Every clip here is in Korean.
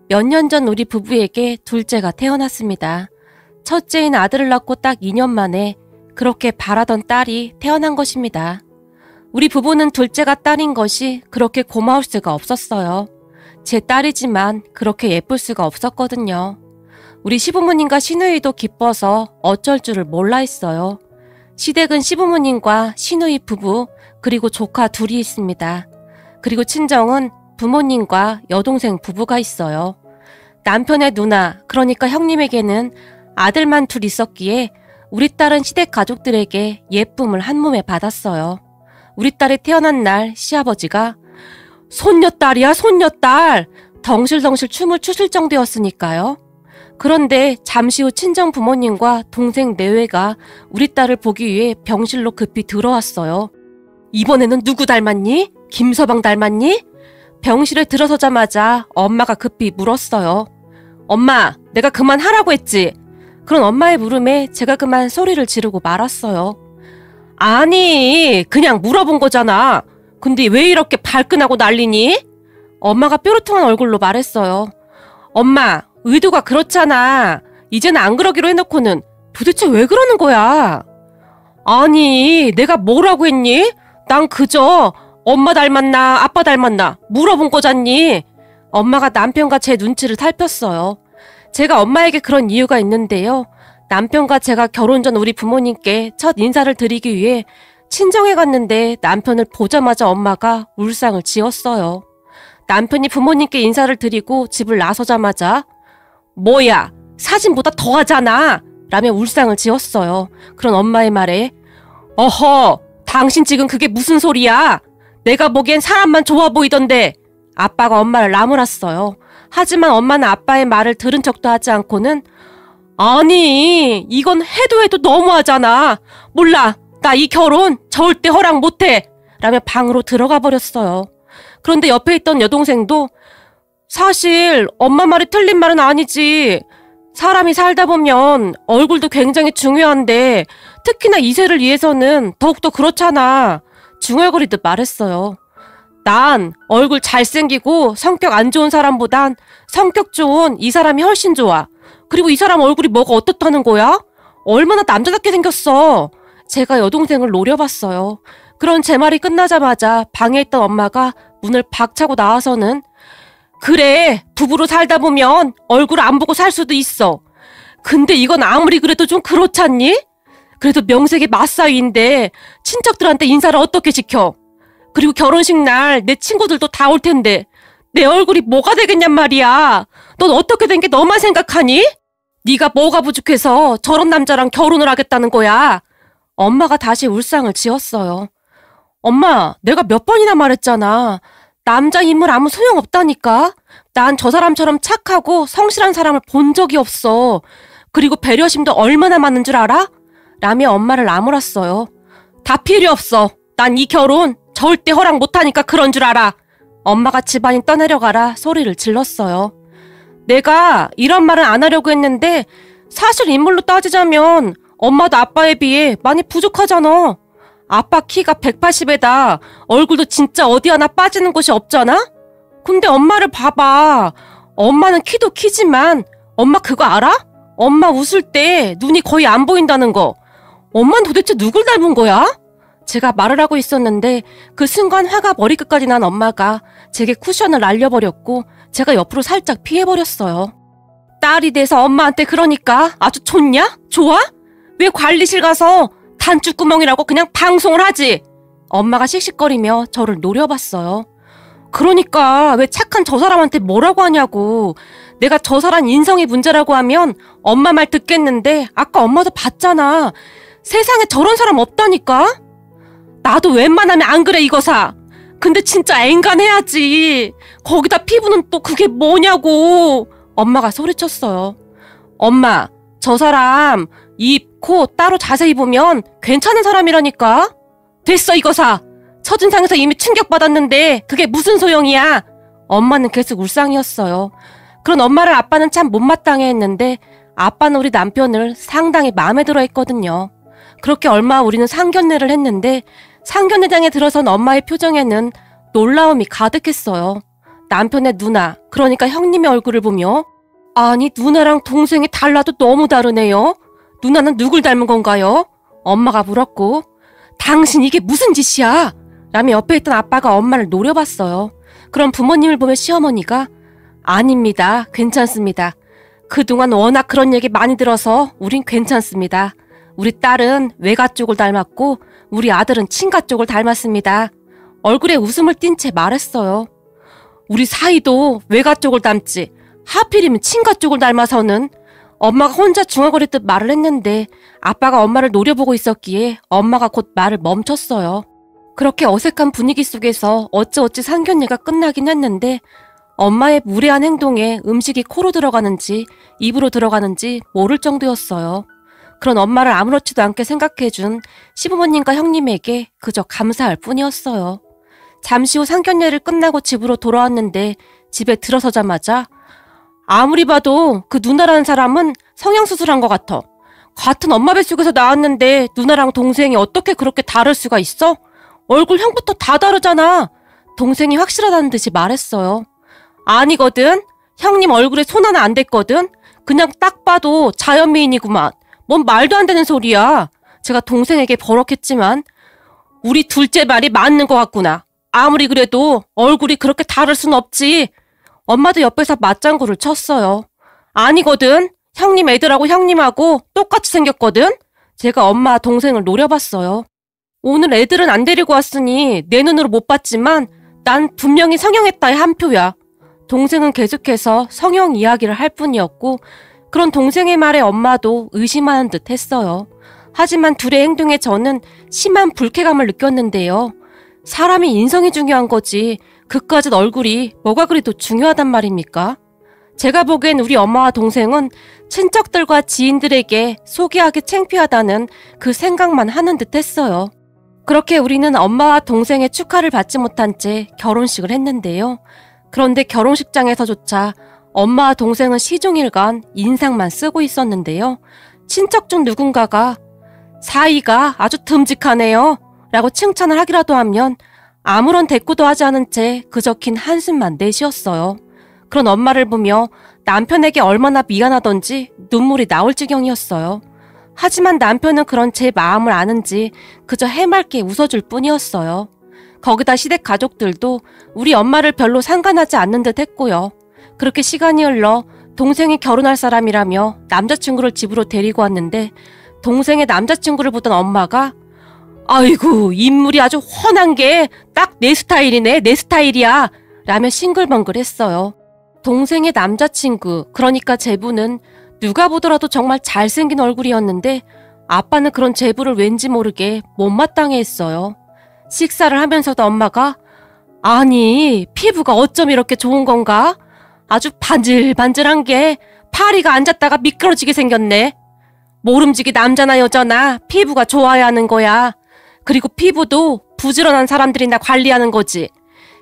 몇 년 전 우리 부부에게 둘째가 태어났습니다. 첫째인 아들을 낳고 딱 2년 만에 그렇게 바라던 딸이 태어난 것입니다. 우리 부부는 둘째가 딸인 것이 그렇게 고마울 수가 없었어요. 제 딸이지만 그렇게 예쁠 수가 없었거든요. 우리 시부모님과 시누이도 기뻐서 어쩔 줄을 몰라 했어요. 시댁은 시부모님과 시누이 부부 그리고 조카 둘이 있습니다. 그리고 친정은 부모님과 여동생 부부가 있어요. 남편의 누나, 그러니까 형님에게는 아들만 둘 있었기에 우리 딸은 시댁 가족들에게 예쁨을 한 몸에 받았어요. 우리 딸이 태어난 날 시아버지가 손녀딸이야 손녀딸! 덩실덩실 춤을 추실 정도였으니까요. 그런데 잠시 후 친정 부모님과 동생 내외가 우리 딸을 보기 위해 병실로 급히 들어왔어요. 이번에는 누구 닮았니? 김서방 닮았니? 병실에 들어서자마자 엄마가 급히 물었어요. 엄마, 내가 그만하라고 했지? 그런 엄마의 물음에 제가 그만 소리를 지르고 말았어요. 아니, 그냥 물어본 거잖아. 근데 왜 이렇게 발끈하고 난리니? 엄마가 뾰루통한 얼굴로 말했어요. 엄마, 의도가 그렇잖아. 이제는 안 그러기로 해놓고는 도대체 왜 그러는 거야? 아니, 내가 뭐라고 했니? 난 그저 엄마 닮았나 아빠 닮았나 물어본 거잖니. 엄마가 남편과 제 눈치를 살폈어요. 제가 엄마에게 그런 이유가 있는데요. 남편과 제가 결혼 전 우리 부모님께 첫 인사를 드리기 위해 친정에 갔는데 남편을 보자마자 엄마가 울상을 지었어요. 남편이 부모님께 인사를 드리고 집을 나서자마자 뭐야, 사진보다 더하잖아! 라며 울상을 지었어요. 그런 엄마의 말에 어허, 당신 지금 그게 무슨 소리야? 내가 보기엔 사람만 좋아 보이던데. 아빠가 엄마를 나무랐어요. 하지만 엄마는 아빠의 말을 들은 척도 하지 않고는 아니, 이건 해도 너무하잖아. 몰라, 나 이 결혼 절대 허락 못해. 라며 방으로 들어가 버렸어요. 그런데 옆에 있던 여동생도 사실 엄마 말이 틀린 말은 아니지. 사람이 살다 보면 얼굴도 굉장히 중요한데 특히나 이세를 위해서는 더욱더 그렇잖아. 중얼거리듯 말했어요. 난 얼굴 잘생기고 성격 안 좋은 사람보단 성격 좋은 이 사람이 훨씬 좋아. 그리고 이 사람 얼굴이 뭐가 어떻다는 거야? 얼마나 남자답게 생겼어. 제가 여동생을 노려봤어요. 그런 제 말이 끝나자마자 방에 있던 엄마가 문을 박차고 나와서는 그래, 부부로 살다 보면 얼굴 안 보고 살 수도 있어. 근데 이건 아무리 그래도 좀 그렇잖니? 그래도 명색이 맞사위인데 친척들한테 인사를 어떻게 시켜? 그리고 결혼식 날 내 친구들도 다 올 텐데 내 얼굴이 뭐가 되겠냔 말이야. 넌 어떻게 된 게 너만 생각하니? 네가 뭐가 부족해서 저런 남자랑 결혼을 하겠다는 거야. 엄마가 다시 울상을 지었어요. 엄마, 내가 몇 번이나 말했잖아. 남자 인물 아무 소용없다니까. 난 저 사람처럼 착하고 성실한 사람을 본 적이 없어. 그리고 배려심도 얼마나 많은 줄 알아? 라며 엄마를 나무랐어요. 다 필요 없어. 난 이 결혼 절대 허락 못하니까 그런 줄 알아. 엄마가 집안이 떠내려가라 소리를 질렀어요. 내가 이런 말은 안 하려고 했는데 사실 인물로 따지자면 엄마도 아빠에 비해 많이 부족하잖아. 아빠 키가 180에다 얼굴도 진짜 어디 하나 빠지는 곳이 없잖아? 근데 엄마를 봐봐. 엄마는 키도 키지만 엄마 그거 알아? 엄마 웃을 때 눈이 거의 안 보인다는 거. 엄마는 도대체 누굴 닮은 거야? 제가 말을 하고 있었는데 그 순간 화가 머리끝까지 난 엄마가 제게 쿠션을 날려버렸고 제가 옆으로 살짝 피해버렸어요. 딸이 돼서 엄마한테 그러니까 아주 좋냐? 좋아? 왜 관리실 가서 단추구멍이라고 그냥 방송을 하지? 엄마가 씩씩거리며 저를 노려봤어요. 그러니까 왜 착한 저 사람한테 뭐라고 하냐고. 내가 저 사람 인성이 문제라고 하면 엄마 말 듣겠는데 아까 엄마도 봤잖아. 세상에 저런 사람 없다니까? 나도 웬만하면 안 그래 이거사. 근데 진짜 앵간해야지. 거기다 피부는 또 그게 뭐냐고. 엄마가 소리쳤어요. 엄마, 저 사람 입, 코 따로 자세히 보면 괜찮은 사람이라니까. 됐어 이거사. 첫인상에서 이미 충격받았는데 그게 무슨 소용이야. 엄마는 계속 울상이었어요. 그런 엄마를 아빠는 참 못마땅해 했는데 아빠는 우리 남편을 상당히 마음에 들어 했거든요. 그렇게 얼마 우리는 상견례를 했는데 상견례장에 들어선 엄마의 표정에는 놀라움이 가득했어요. 남편의 누나, 그러니까 형님의 얼굴을 보며 아니 누나랑 동생이 달라도 너무 다르네요. 누나는 누굴 닮은 건가요? 엄마가 물었고 당신 이게 무슨 짓이야? 라며 옆에 있던 아빠가 엄마를 노려봤어요. 그럼 부모님을 보며 시어머니가 아닙니다. 괜찮습니다. 그동안 워낙 그런 얘기 많이 들어서 우린 괜찮습니다. 우리 딸은 외가 쪽을 닮았고 우리 아들은 친가 쪽을 닮았습니다. 얼굴에 웃음을 띤 채 말했어요. 우리 사이도 외가 쪽을 닮지 하필이면 친가 쪽을 닮아서는 엄마가 혼자 중얼거리듯 말을 했는데 아빠가 엄마를 노려보고 있었기에 엄마가 곧 말을 멈췄어요. 그렇게 어색한 분위기 속에서 어찌어찌 상견례가 끝나긴 했는데 엄마의 무례한 행동에 음식이 코로 들어가는지 입으로 들어가는지 모를 정도였어요. 그런 엄마를 아무렇지도 않게 생각해준 시부모님과 형님에게 그저 감사할 뿐이었어요. 잠시 후 상견례를 끝나고 집으로 돌아왔는데 집에 들어서자마자 아무리 봐도 그 누나라는 사람은 성형수술한 것 같아. 같은 엄마 뱃속에서 나왔는데 누나랑 동생이 어떻게 그렇게 다를 수가 있어? 얼굴 형부터 다 다르잖아. 동생이 확실하다는 듯이 말했어요. 아니거든. 형님 얼굴에 손 하나 안 댔거든. 그냥 딱 봐도 자연미인이구만. 뭔 말도 안 되는 소리야. 제가 동생에게 버럭했지만 우리 둘째 말이 맞는 것 같구나. 아무리 그래도 얼굴이 그렇게 다를 순 없지. 엄마도 옆에서 맞장구를 쳤어요. 아니거든. 형님 애들하고 형님하고 똑같이 생겼거든. 제가 엄마 동생을 노려봤어요. 오늘 애들은 안 데리고 왔으니 내 눈으로 못 봤지만 난 분명히 성형했다의 한 표야. 동생은 계속해서 성형 이야기를 할 뿐이었고 그런 동생의 말에 엄마도 의심하는 듯 했어요. 하지만 둘의 행동에 저는 심한 불쾌감을 느꼈는데요. 사람이 인성이 중요한 거지 그까짓 얼굴이 뭐가 그리도 중요하단 말입니까? 제가 보기엔 우리 엄마와 동생은 친척들과 지인들에게 소개하기 창피하다는 그 생각만 하는 듯 했어요. 그렇게 우리는 엄마와 동생의 축하를 받지 못한 채 결혼식을 했는데요. 그런데 결혼식장에서조차 엄마와 동생은 시종일관 인상만 쓰고 있었는데요. 친척 중 누군가가 사이가 아주 듬직하네요 라고 칭찬을 하기라도 하면 아무런 대꾸도 하지 않은 채 그저 긴 한숨만 내쉬었어요. 그런 엄마를 보며 남편에게 얼마나 미안하던지 눈물이 나올 지경이었어요. 하지만 남편은 그런 제 마음을 아는지 그저 해맑게 웃어줄 뿐이었어요. 거기다 시댁 가족들도 우리 엄마를 별로 상관하지 않는 듯 했고요. 그렇게 시간이 흘러 동생이 결혼할 사람이라며 남자친구를 집으로 데리고 왔는데 동생의 남자친구를 보던 엄마가 아이고 인물이 아주 훤한 게 딱 내 스타일이네 내 스타일이야 라며 싱글벙글했어요. 동생의 남자친구 그러니까 제부는 누가 보더라도 정말 잘생긴 얼굴이었는데 아빠는 그런 제부를 왠지 모르게 못마땅해 했어요. 식사를 하면서도 엄마가 아니 피부가 어쩜 이렇게 좋은 건가? 아주 반질반질한 게 파리가 앉았다가 미끄러지게 생겼네. 모름지기 남자나 여자나 피부가 좋아야 하는 거야. 그리고 피부도 부지런한 사람들이나 관리하는 거지.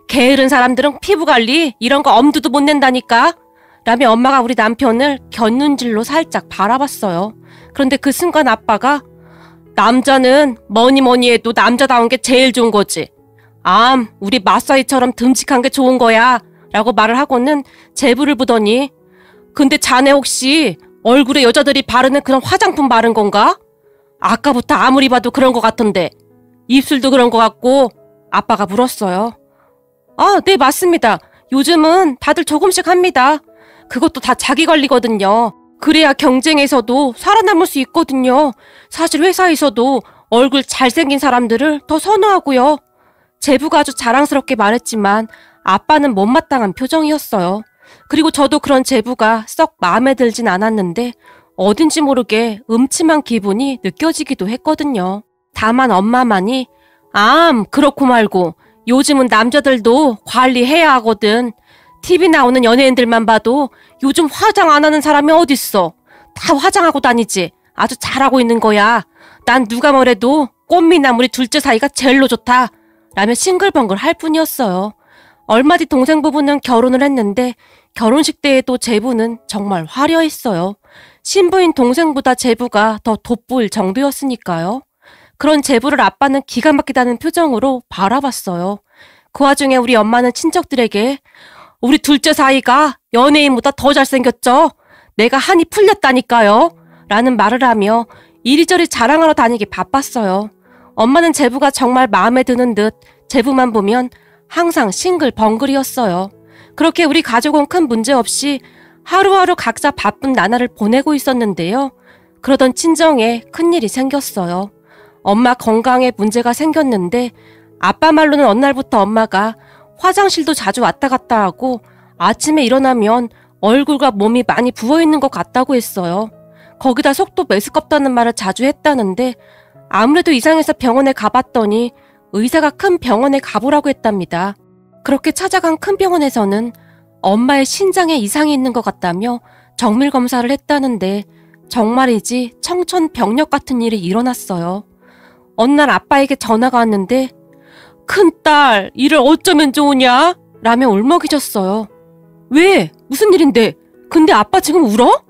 게으른 사람들은 피부 관리 이런 거 엄두도 못 낸다니까. 라며 엄마가 우리 남편을 곁눈질로 살짝 바라봤어요. 그런데 그 순간 아빠가 남자는 뭐니 해도 남자다운 게 제일 좋은 거지. 우리 마사이처럼 듬직한 게 좋은 거야. 라고 말을 하고는 제부를 보더니 근데 자네 혹시 얼굴에 여자들이 바르는 그런 화장품 바른 건가? 아까부터 아무리 봐도 그런 것 같던데. 입술도 그런 것 같고. 아빠가 물었어요. 네 맞습니다. 요즘은 다들 조금씩 합니다. 그것도 다 자기 관리거든요. 그래야 경쟁에서도 살아남을 수 있거든요. 사실 회사에서도 얼굴 잘생긴 사람들을 더 선호하고요. 제부가 아주 자랑스럽게 말했지만 아빠는 못마땅한 표정이었어요. 그리고 저도 그런 제부가 썩 마음에 들진 않았는데 어딘지 모르게 음침한 기분이 느껴지기도 했거든요. 다만 엄마만이 그렇고 말고 요즘은 남자들도 관리해야 하거든. TV 나오는 연예인들만 봐도 요즘 화장 안 하는 사람이 어딨어. 다 화장하고 다니지. 아주 잘하고 있는 거야. 난 누가 뭐래도 꽃미남 우리 둘째 사이가 제일로 좋다. 라며 싱글벙글 할 뿐이었어요. 얼마 뒤 동생 부부는 결혼을 했는데 결혼식 때에도 제부는 정말 화려했어요. 신부인 동생보다 제부가 더 돋보일 정도였으니까요. 그런 제부를 아빠는 기가 막히다는 표정으로 바라봤어요. 그 와중에 우리 엄마는 친척들에게 우리 둘째 사이가 연예인보다 더 잘생겼죠? 내가 한이 풀렸다니까요. 라는 말을 하며 이리저리 자랑하러 다니기 바빴어요. 엄마는 제부가 정말 마음에 드는 듯 제부만 보면 항상 싱글벙글이었어요. 그렇게 우리 가족은 큰 문제 없이 하루하루 각자 바쁜 나날을 보내고 있었는데요. 그러던 친정에 큰일이 생겼어요. 엄마 건강에 문제가 생겼는데 아빠 말로는 어느 날부터 엄마가 화장실도 자주 왔다 갔다 하고 아침에 일어나면 얼굴과 몸이 많이 부어있는 것 같다고 했어요. 거기다 속도 메스껍다는 말을 자주 했다는데 아무래도 이상해서 병원에 가봤더니 의사가 큰 병원에 가보라고 했답니다. 그렇게 찾아간 큰 병원에서는 엄마의 신장에 이상이 있는 것 같다며 정밀 검사를 했다는데 정말이지 청천벽력 같은 일이 일어났어요. 어느 날 아빠에게 전화가 왔는데 큰딸, 일을 어쩌면 좋으냐? 라며 울먹이셨어요. 왜? 무슨 일인데? 근데 아빠 지금 울어?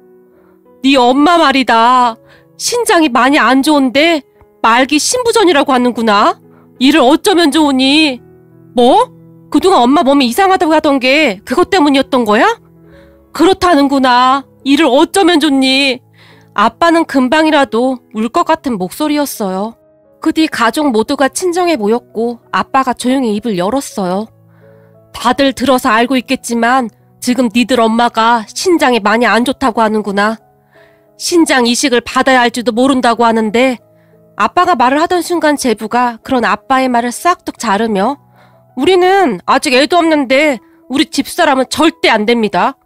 네 엄마 말이다. 신장이 많이 안 좋은데 말기 신부전이라고 하는구나. 일을 어쩌면 좋으니? 뭐? 그동안 엄마 몸이 이상하다고 하던 게 그것 때문이었던 거야? 그렇다는구나. 일을 어쩌면 좋니? 아빠는 금방이라도 울 것 같은 목소리였어요. 그 뒤 가족 모두가 친정에 모였고 아빠가 조용히 입을 열었어요. 다들 들어서 알고 있겠지만 지금 니들 엄마가 신장이 많이 안 좋다고 하는구나. 신장 이식을 받아야 할지도 모른다고 하는데 아빠가 말을 하던 순간 제부가 그런 아빠의 말을 싹둑 자르며 우리는 아직 애도 없는데 우리 집사람은 절대 안 됩니다.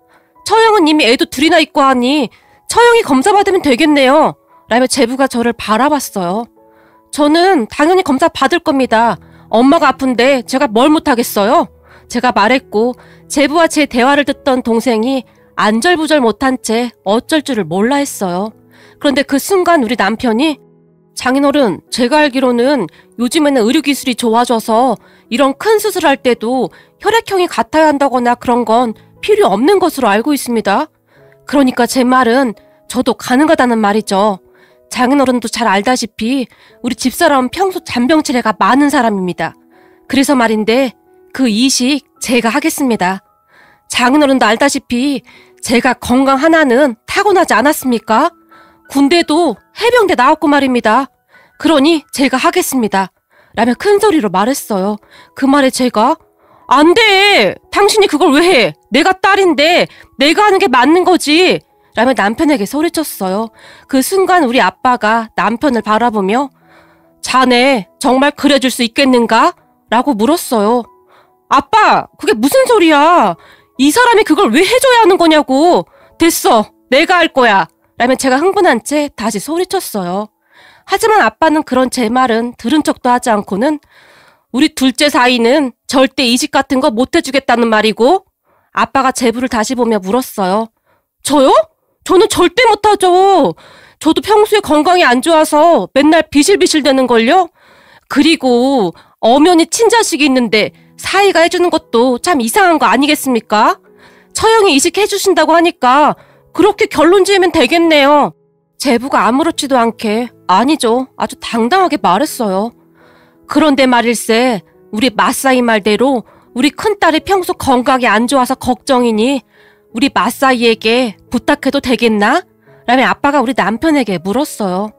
처형은 이미 애도 둘이나 있고 하니 처형이 검사 받으면 되겠네요. 라며 제부가 저를 바라봤어요. 저는 당연히 검사 받을 겁니다. 엄마가 아픈데 제가 뭘 못하겠어요? 제가 말했고 제부와 제 대화를 듣던 동생이 안절부절 못한 채 어쩔 줄을 몰라 했어요. 그런데 그 순간 우리 남편이 장인어른, 제가 알기로는 요즘에는 의료기술이 좋아져서 이런 큰 수술할 때도 혈액형이 같아야 한다거나 그런 건 필요 없는 것으로 알고 있습니다. 그러니까 제 말은 저도 가능하다는 말이죠. 장인어른도 잘 알다시피 우리 집사람은 평소 잔병치레가 많은 사람입니다. 그래서 말인데 그 이식 제가 하겠습니다. 장인어른도 알다시피 제가 건강 하나는 타고나지 않았습니까? 군대도 해병대 나왔고 말입니다. 그러니 제가 하겠습니다. 라며 큰 소리로 말했어요. 그 말에 제가 안 돼! 당신이 그걸 왜 해? 내가 딸인데 내가 하는 게 맞는 거지! 라며 남편에게 소리쳤어요. 그 순간 우리 아빠가 남편을 바라보며 자네 정말 그래줄 수 있겠는가? 라고 물었어요. 아빠, 그게 무슨 소리야? 이 사람이 그걸 왜 해줘야 하는 거냐고. 됐어, 내가 할 거야. 라며 제가 흥분한 채 다시 소리쳤어요. 하지만 아빠는 그런 제 말은 들은 척도 하지 않고는 우리 둘째 사이는 절대 이식 같은 거 못 해주겠다는 말이고. 아빠가 제부를 다시 보며 물었어요. 저요? 저는 절대 못하죠. 저도 평소에 건강이 안 좋아서 맨날 비실비실 되는걸요. 그리고 엄연히 친자식이 있는데 사이가 해주는 것도 참 이상한 거 아니겠습니까? 처형이 이식해주신다고 하니까 그렇게 결론 지으면 되겠네요. 제부가 아무렇지도 않게 아니죠. 아주 당당하게 말했어요. 그런데 말일세 우리 마사이 말대로 우리 큰딸이 평소 건강이 안 좋아서 걱정이니 우리 마사이에게 부탁해도 되겠나? 라며 아빠가 우리 남편에게 물었어요.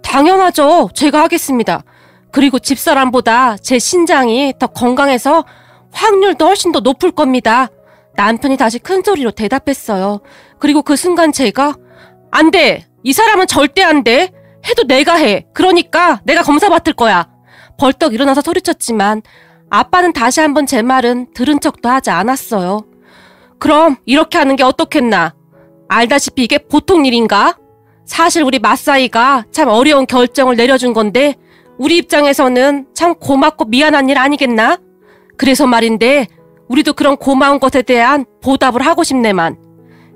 당연하죠. 제가 하겠습니다. 그리고 집사람보다 제 신장이 더 건강해서 확률도 훨씬 더 높을 겁니다. 남편이 다시 큰 소리로 대답했어요. 그리고 그 순간 제가 안 돼. 이 사람은 절대 안 돼. 해도 내가 해. 그러니까 내가 검사 받을 거야. 벌떡 일어나서 소리쳤지만 아빠는 다시 한번 제 말은 들은 척도 하지 않았어요. 그럼 이렇게 하는 게 어떻겠나? 알다시피 이게 보통 일인가? 사실 우리 마사이가 참 어려운 결정을 내려준 건데 우리 입장에서는 참 고맙고 미안한 일 아니겠나? 그래서 말인데 우리도 그런 고마운 것에 대한 보답을 하고 싶네만.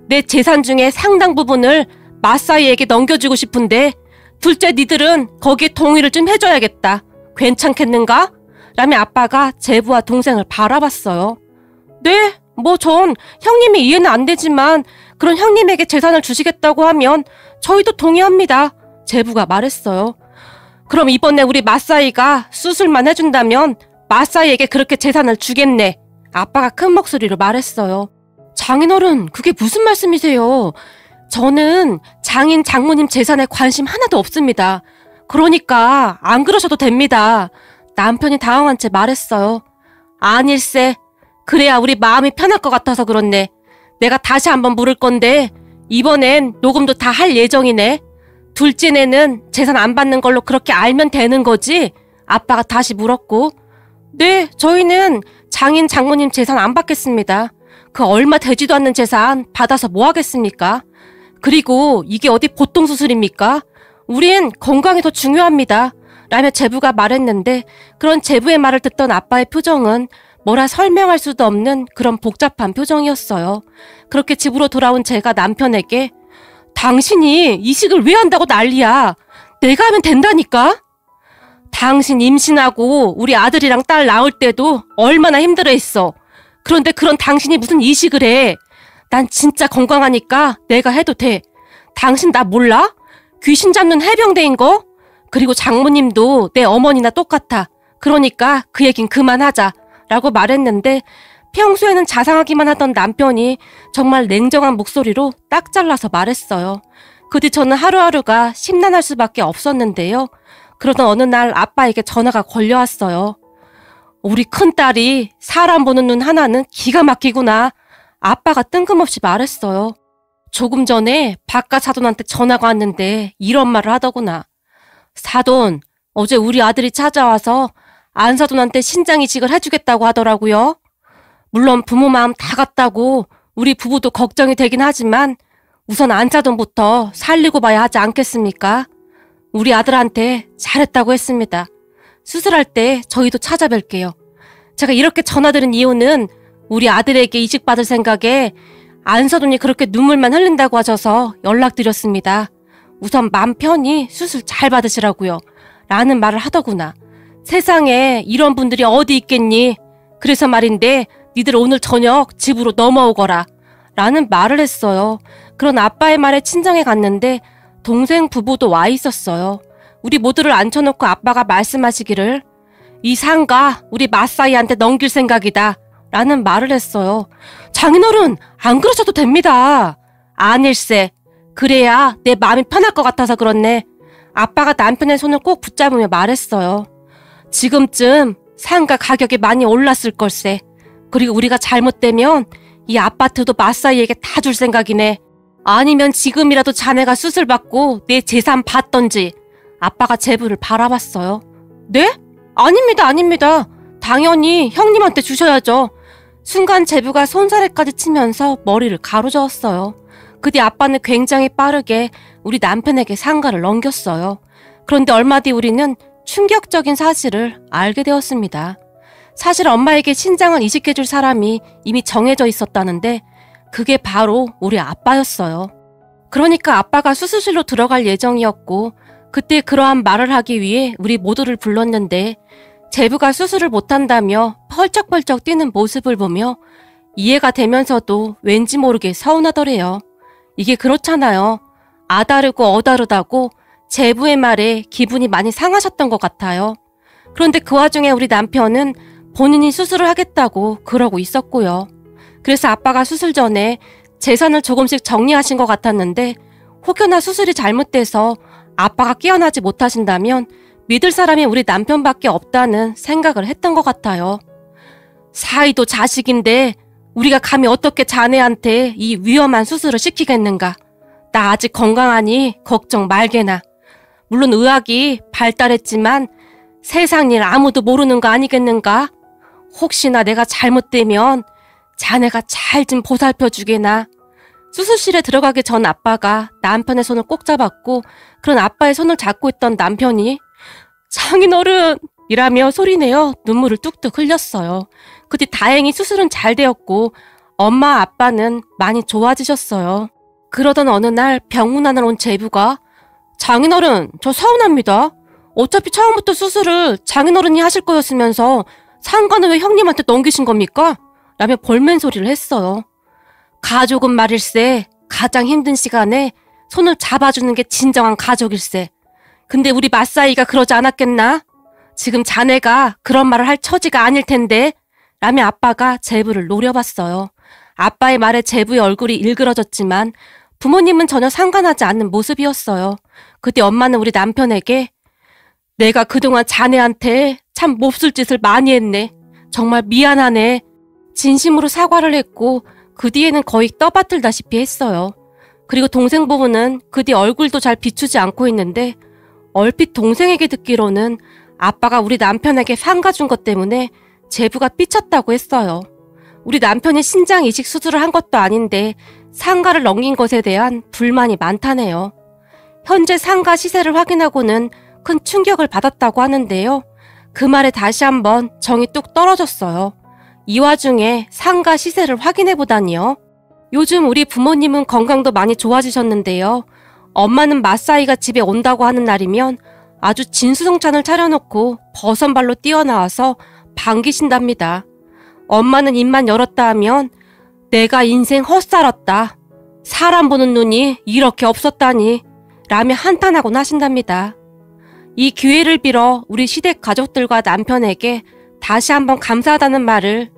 내 재산 중에 상당 부분을 마사이에게 넘겨주고 싶은데 둘째 니들은 거기에 동의를 좀 해줘야겠다. 괜찮겠는가? 라며 아빠가 제부와 동생을 바라봤어요. 네, 뭐 전 형님이 이해는 안 되지만 그런 형님에게 재산을 주시겠다고 하면 저희도 동의합니다. 제부가 말했어요. 그럼 이번에 우리 마사이가 수술만 해준다면 마사이에게 그렇게 재산을 주겠네. 아빠가 큰 목소리로 말했어요. 장인어른, 그게 무슨 말씀이세요? 저는 장인 장모님 재산에 관심 하나도 없습니다. 그러니까 안 그러셔도 됩니다. 남편이 당황한 채 말했어요. 아닐세. 그래야 우리 마음이 편할 것 같아서 그렇네. 내가 다시 한번 물을 건데 이번엔 녹음도 다 할 예정이네. 둘째네는 재산 안 받는 걸로 그렇게 알면 되는 거지? 아빠가 다시 물었고. 네, 저희는 장인 장모님 재산 안 받겠습니다. 그 얼마 되지도 않는 재산 받아서 뭐 하겠습니까? 그리고 이게 어디 보통 수술입니까? 우린 건강이 더 중요합니다. 라며 제부가 말했는데 그런 제부의 말을 듣던 아빠의 표정은 뭐라 설명할 수도 없는 그런 복잡한 표정이었어요. 그렇게 집으로 돌아온 제가 남편에게 당신이 이식을 왜 한다고 난리야. 내가 하면 된다니까. 당신 임신하고 우리 아들이랑 딸 낳을 때도 얼마나 힘들어했어. 그런데 그런 당신이 무슨 이식을 해. 난 진짜 건강하니까 내가 해도 돼. 당신 나 몰라? 귀신 잡는 해병대인 거? 그리고 장모님도 내 어머니나 똑같아. 그러니까 그 얘긴 그만하자. 라고 말했는데 평소에는 자상하기만 하던 남편이 정말 냉정한 목소리로 딱 잘라서 말했어요. 그 뒤 저는 하루하루가 심란할 수밖에 없었는데요. 그러던 어느 날 아빠에게 전화가 걸려왔어요. 우리 큰딸이 사람 보는 눈 하나는 기가 막히구나. 아빠가 뜬금없이 말했어요. 조금 전에 바깥 사돈한테 전화가 왔는데 이런 말을 하더구나. 사돈, 어제 우리 아들이 찾아와서 안사돈한테 신장이식을 해주겠다고 하더라고요. 물론 부모 마음 다 같다고 우리 부부도 걱정이 되긴 하지만 우선 안사돈부터 살리고 봐야 하지 않겠습니까? 우리 아들한테 잘했다고 했습니다. 수술할 때 저희도 찾아뵐게요. 제가 이렇게 전화드린 이유는 우리 아들에게 이식받을 생각에 안사돈이 그렇게 눈물만 흘린다고 하셔서 연락드렸습니다. 우선 맘 편히 수술 잘 받으시라고요. 라는 말을 하더구나. 세상에 이런 분들이 어디 있겠니? 그래서 말인데 니들 오늘 저녁 집으로 넘어오거라. 라는 말을 했어요. 그런 아빠의 말에 친정에 갔는데 동생 부부도 와 있었어요. 우리 모두를 앉혀놓고 아빠가 말씀하시기를 이 상가 우리 마사이한테 넘길 생각이다. 라는 말을 했어요. 장인어른, 안 그러셔도 됩니다. 아닐세. 그래야 내 마음이 편할 것 같아서 그렇네. 아빠가 남편의 손을 꼭 붙잡으며 말했어요. 지금쯤 상가 가격이 많이 올랐을 걸세. 그리고 우리가 잘못되면 이 아파트도 마사이에게 다 줄 생각이네. 아니면 지금이라도 자네가 수술받고 내 재산 받던지. 아빠가 제부를 바라봤어요. 네? 아닙니다, 아닙니다. 당연히 형님한테 주셔야죠. 순간 제부가 손사래까지 치면서 머리를 가로저었어요. 그 뒤 아빠는 굉장히 빠르게 우리 남편에게 상가를 넘겼어요. 그런데 얼마 뒤 우리는 충격적인 사실을 알게 되었습니다. 사실 엄마에게 신장을 이식해줄 사람이 이미 정해져 있었다는데 그게 바로 우리 아빠였어요. 그러니까 아빠가 수술실로 들어갈 예정이었고 그때 그러한 말을 하기 위해 우리 모두를 불렀는데 제부가 수술을 못한다며 펄쩍펄쩍 뛰는 모습을 보며 이해가 되면서도 왠지 모르게 서운하더래요. 이게 그렇잖아요. 아다르고 어다르다고 제부의 말에 기분이 많이 상하셨던 것 같아요. 그런데 그 와중에 우리 남편은 본인이 수술을 하겠다고 그러고 있었고요. 그래서 아빠가 수술 전에 재산을 조금씩 정리하신 것 같았는데 혹여나 수술이 잘못돼서 아빠가 깨어나지 못하신다면 믿을 사람이 우리 남편밖에 없다는 생각을 했던 것 같아요. 사이도 자식인데 우리가 감히 어떻게 자네한테 이 위험한 수술을 시키겠는가. 나 아직 건강하니 걱정 말게나. 물론 의학이 발달했지만 세상 일 아무도 모르는 거 아니겠는가? 혹시나 내가 잘못되면 자네가 잘 좀 보살펴 주게나. 수술실에 들어가기 전 아빠가 남편의 손을 꼭 잡았고 그런 아빠의 손을 잡고 있던 남편이 장인어른! 이라며 소리내어 눈물을 뚝뚝 흘렸어요. 그 뒤 다행히 수술은 잘 되었고 엄마 아빠는 많이 좋아지셨어요. 그러던 어느 날 병문안을 온 제부가 장인어른, 저 서운합니다. 어차피 처음부터 수술을 장인어른이 하실 거였으면서 상관을 왜 형님한테 넘기신 겁니까? 라며 볼멘 소리를 했어요. 가족은 말일세 가장 힘든 시간에 손을 잡아주는 게 진정한 가족일세. 근데 우리 마사이가 그러지 않았겠나? 지금 자네가 그런 말을 할 처지가 아닐 텐데 라며 아빠가 제부를 노려봤어요. 아빠의 말에 제부의 얼굴이 일그러졌지만 부모님은 전혀 상관하지 않는 모습이었어요. 그때 엄마는 우리 남편에게 내가 그동안 자네한테 참 몹쓸 짓을 많이 했네. 정말 미안하네. 진심으로 사과를 했고 그 뒤에는 거의 떠받들다시피 했어요. 그리고 동생 부부는 그 뒤 얼굴도 잘 비추지 않고 있는데 얼핏 동생에게 듣기로는 아빠가 우리 남편에게 상가 준 것 때문에 제부가 삐쳤다고 했어요. 우리 남편이 신장 이식 수술을 한 것도 아닌데 상가를 넘긴 것에 대한 불만이 많다네요. 현재 상가 시세를 확인하고는 큰 충격을 받았다고 하는데요. 그 말에 다시 한번 정이 뚝 떨어졌어요. 이 와중에 상가 시세를 확인해보다니요. 요즘 우리 부모님은 건강도 많이 좋아지셨는데요. 엄마는 마사이가 집에 온다고 하는 날이면 아주 진수성찬을 차려놓고 버선발로 뛰어나와서 반기신답니다. 엄마는 입만 열었다 하면 내가 인생 헛살았다. 사람 보는 눈이 이렇게 없었다니 라며 한탄하곤 하신답니다. 이 기회를 빌어 우리 시댁 가족들과 남편에게 다시 한번 감사하다는 말을